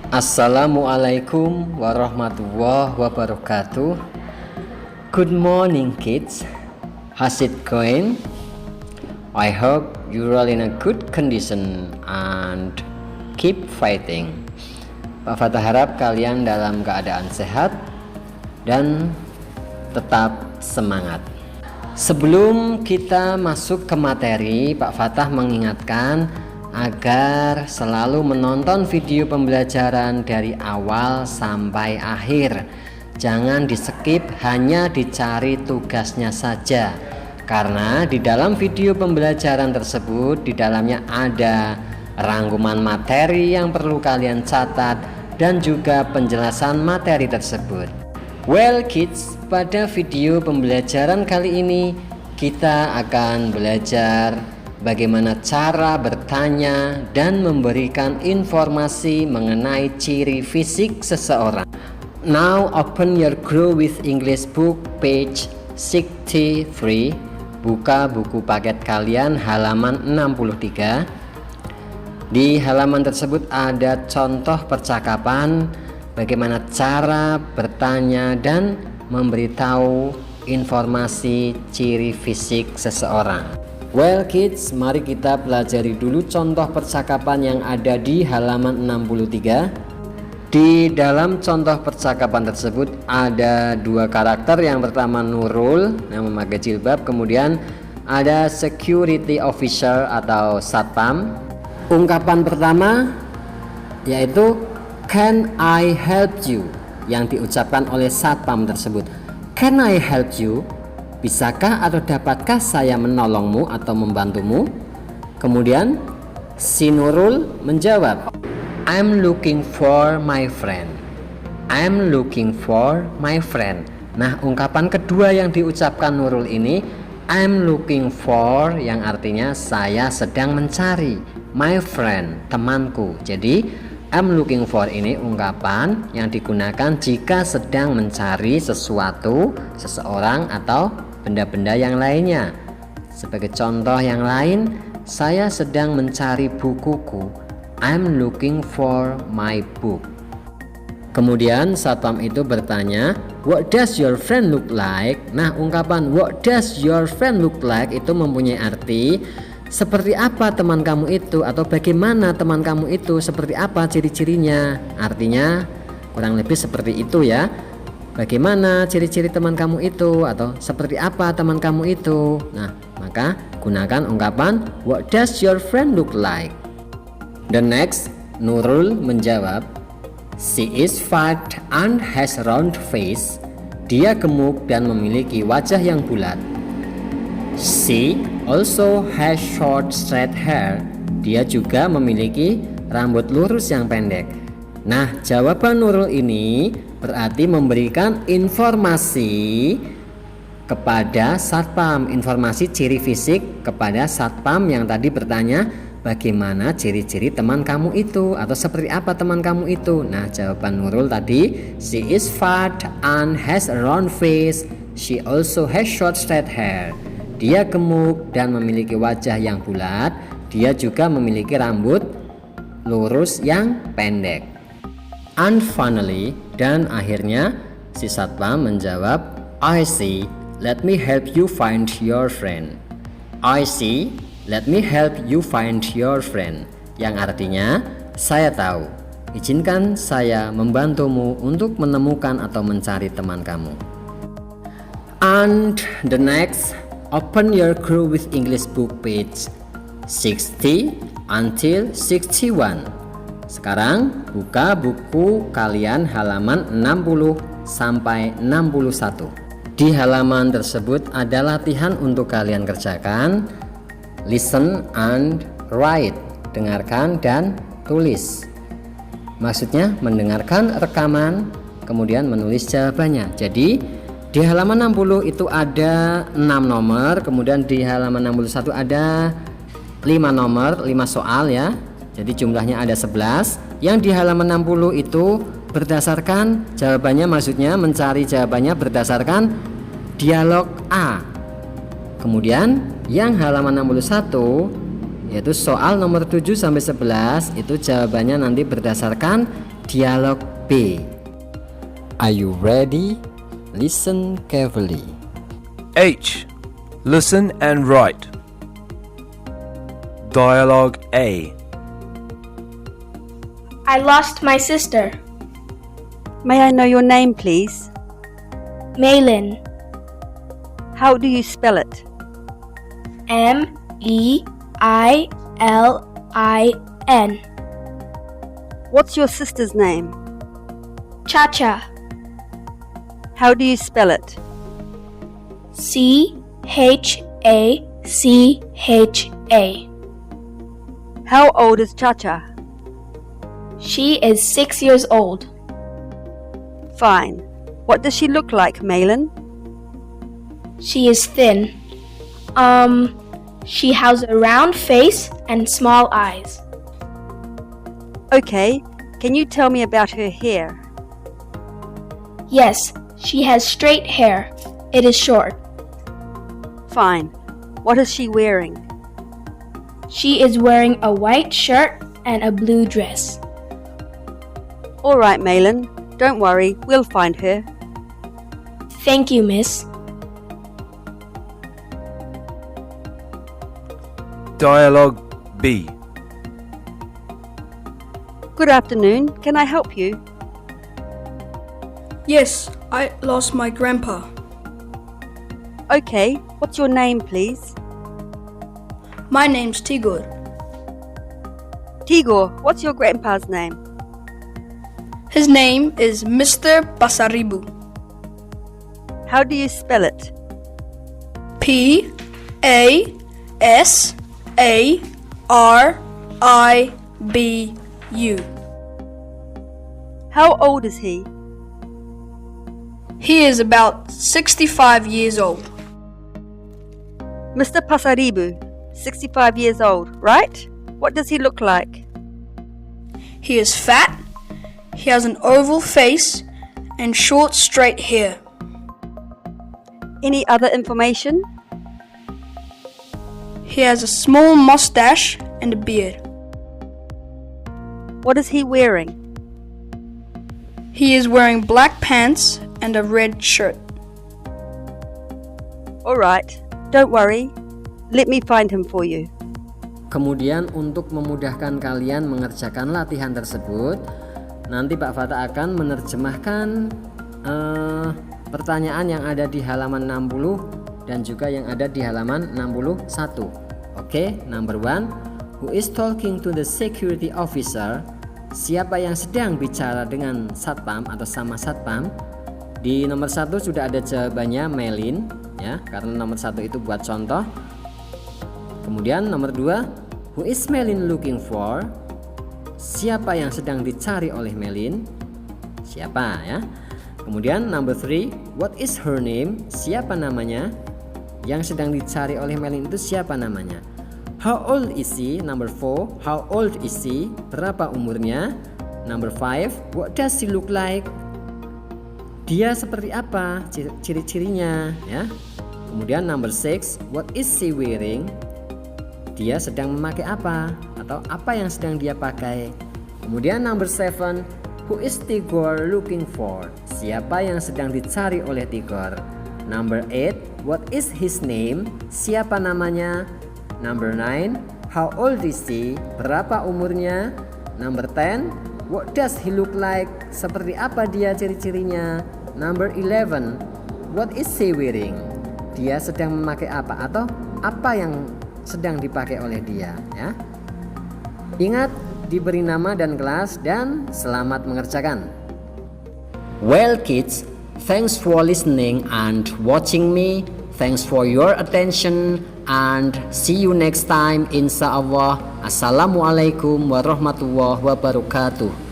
Assalamualaikum warahmatullahi wabarakatuh. Good morning kids. How's it going? I hope you're all in a good condition and keep fighting. Pak Fatah harap kalian dalam keadaan sehat dan tetap semangat. Sebelum kita masuk ke materi, Pak Fatah mengingatkan agar selalu menonton video pembelajaran dari awal sampai akhir. Jangan di skip, hanya dicari tugasnya saja. Karena di dalam video pembelajaran tersebut, di dalamnya ada rangkuman materi yang perlu kalian catat dan juga penjelasan materi tersebut. Well kids, pada video pembelajaran kali ini kita akan belajar bagaimana cara bertanya dan memberikan informasi mengenai ciri fisik seseorang. Now open your Grow with English book page 63. Buka buku paket kalian halaman 63. Di halaman tersebut ada contoh percakapan bagaimana cara bertanya dan memberitahu informasi ciri fisik seseorang. Well kids, mari kita pelajari dulu contoh percakapan yang ada di halaman 63. Di dalam contoh percakapan tersebut ada dua karakter. Yang pertama Nurul yang memakai jilbab, kemudian ada security officer atau satpam. Ungkapan pertama yaitu can I help you, yang diucapkan oleh satpam tersebut. Can I help you? Bisakah atau dapatkah saya menolongmu atau membantumu? Kemudian si Nurul menjawab, I'm looking for my friend. I'm looking for my friend. Nah, ungkapan kedua yang diucapkan Nurul ini, I'm looking for, yang artinya saya sedang mencari, my friend, temanku. Jadi I'm looking for ini ungkapan yang digunakan jika sedang mencari sesuatu, seseorang atau benda-benda yang lainnya. Sebagai contoh yang lain, saya sedang mencari bukuku. I'm looking for my book. Kemudian satpam itu bertanya, what does your friend look like? Nah, ungkapan what does your friend look like itu mempunyai arti seperti apa teman kamu itu, atau bagaimana teman kamu itu, seperti apa ciri-cirinya. Artinya kurang lebih seperti itu ya. Bagaimana ciri-ciri teman kamu itu, atau seperti apa teman kamu itu. Nah, maka gunakan ungkapan what does your friend look like. The next, Nurul menjawab, she is fat and has round face. Dia gemuk dan memiliki wajah yang bulat. She also has short straight hair. Dia juga memiliki rambut lurus yang pendek. Nah, jawaban Nurul ini berarti memberikan informasi kepada satpam, informasi ciri fisik kepada satpam yang tadi bertanya bagaimana ciri-ciri teman kamu itu, atau seperti apa teman kamu itu. Nah, jawaban Nurul tadi, she is fat and has a round face. She also has short straight hair. Dia gemuk dan memiliki wajah yang bulat. Dia juga memiliki rambut lurus yang pendek. And finally, dan akhirnya si satpam menjawab, I see, let me help you find your friend. I see, let me help you find your friend. Yang artinya, saya tahu, izinkan saya membantumu untuk menemukan atau mencari teman kamu. And the next, open your Grow with English book page 60 until 61. Sekarang buka buku kalian halaman 60 sampai 61. Di halaman tersebut ada latihan untuk kalian kerjakan. Listen and write. Dengarkan dan tulis. Maksudnya mendengarkan rekaman kemudian menulis jawabannya. Jadi di halaman 60 itu ada 6 nomor, kemudian di halaman 61 ada 5 nomor, 5 soal ya. Jadi jumlahnya ada 11. Yang di halaman 60 itu berdasarkan jawabannya, maksudnya mencari jawabannya berdasarkan dialog A. Kemudian yang halaman 61 yaitu soal nomor 7 sampai 11 itu jawabannya nanti berdasarkan dialog B. Are you ready? Listen carefully. H. Listen and write. Dialogue A. I lost my sister, May I know your name, please? Maylin. How do you spell it? M-E-I-L-I-N. What's your sister's name? Cha-Cha. How do you spell it? C-H-A-C-H-A. How old is Cha-Cha? She is 6 years old. Fine. What does she look like, Maylin? She is thin. She has a round face and small eyes. Okay, can you tell me about her hair? Yes, she has straight hair. It is short. Fine. What is she wearing? She is wearing a white shirt and a blue dress. All right, Maylin. Don't worry, we'll find her. Thank you, miss. Dialogue B. Good afternoon. Can I help you? Yes, I lost my grandpa. Okay, what's your name, please? My name's Tigor. Tigor, what's your grandpa's name? His name is Mr. Pasaribu. How do you spell it? P-A-S-A-R-I-B-U. How old is he? He is about 65 years old. Mr. Pasaribu, 65 years old, right? What does he look like? He is fat, he has an oval face, and short straight hair. Any other information? He has a small mustache and a beard. What is he wearing? He is wearing black pants and a red shirt. Alright, don't worry. Let me find him for you. Kemudian untuk memudahkan kalian mengerjakan latihan tersebut, nanti Pak Fatah akan menerjemahkan pertanyaan yang ada di halaman 60 dan juga yang ada di halaman 61. Oke, number 1. Who is talking to the security officer? Siapa yang sedang bicara dengan satpam atau sama satpam? Di nomor 1 sudah ada jawabannya Maylin, ya, karena nomor 1 itu buat contoh. Kemudian nomor 2, who is Maylin looking for? Siapa yang sedang dicari oleh Maylin? Siapa, ya? Kemudian number 3, what is her name? Siapa namanya? Yang sedang dicari oleh Maylin itu siapa namanya? How old is she? Number 4, how old is she? Berapa umurnya? Number 5, what does she look like? Dia seperti apa? Ciri-cirinya, ya. Kemudian number 6, what is she wearing? Dia sedang memakai apa atau apa yang sedang dia pakai. Kemudian number 7, who is Tigor looking for? Siapa yang sedang dicari oleh Tigor? Number 8, what is his name? Siapa namanya? Number 9, how old is he? Berapa umurnya? Number 10, what does he look like? Seperti apa dia ciri-cirinya? Number 11, what is he wearing? Dia sedang memakai apa atau apa yang sedang dipakai oleh dia, ya. Ingat, diberi nama dan kelas dan selamat mengerjakan. Well kids, thanks for listening and watching me. Thanks for your attention and see you next time insyaallah. Assalamualaikum warahmatullahi wabarakatuh.